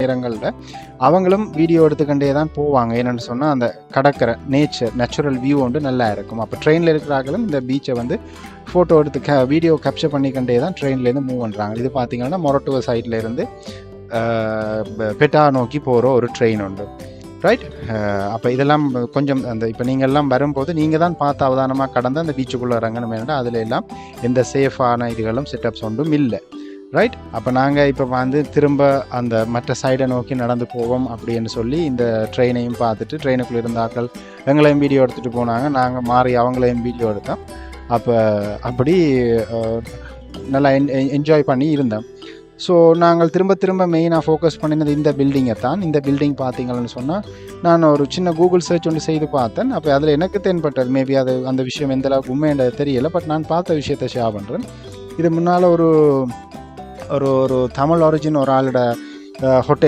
நேரங்களில் அவங்களும் வீடியோ எடுத்துக்கண்டே தான் போவாங்க. என்னென்னு சொன்னால் அந்த கடற்கரை நேச்சுரல் வியூ வந்து நல்லா இருக்கும். அப்போ ட்ரெயினில் இருக்கிறார்களும் இந்த பீச்சை வந்து ஃபோட்டோ எடுத்து வீடியோ கேப்சர் பண்ணிக்கண்டே தான் ட்ரெயின்லேருந்து மூவ் பண்ணுறாங்க. இது பார்த்திங்கன்னா மொரட்டுவ சைட்லேருந்து பெட்டா நோக்கி போகிற ஒரு ட்ரெயின் உண்டு, ரைட். அப்போ இதெல்லாம் கொஞ்சம் அந்த இப்போ நீங்கள் எல்லாம் வரும்போது நீங்கள் தான் பார்த்து அவதானமாக கடந்து அந்த பீச்சுக்குள்ளே இறங்கணும். ஏன்னா அதில் எல்லாம் எந்த சேஃபான இதுகளும் செட்டப்ஸ் ஒன்றும் இல்லை, ரைட். அப்போ நாங்கள் இப்போ வந்து திரும்ப அந்த மற்ற சைடை நோக்கி நடந்து போவோம் அப்படின்னு சொல்லி இந்த ட்ரெயினையும் பார்த்துட்டு ட்ரெயினுக்குள்ளே இருந்தாக்கள் எங்களையும் வீடியோ எடுத்துகிட்டு போனாங்க. நாங்கள் மாறி அவங்களையும் வீடியோ எடுத்தோம். அப்போ அப்படி நல்லா என்ஜாய் பண்ணி இருந்தோம். ஸோ நாங்கள் திரும்ப மெயினாக ஃபோக்கஸ் பண்ணினது இந்த பில்டிங்கை தான். இந்த பில்டிங் பார்த்தீங்கன்னு சொன்னால் நான் ஒரு சின்ன கூகுள் சர்ச் ஒன்று செய்து பார்த்தேன். அப்போ அதில் எனக்கு தென்பட்டது, மேபி அது அந்த விஷயம் எந்த அளவுக்கு உண்மைன்றது தெரியலை, பட் நான் பார்த்த விஷயத்தை ஷேர் பண்ணுறேன். இது முன்னால் ஒரு ஒரு தமிழ் ஒரிஜின் ஒரு ஆளோட ஹோட்டல்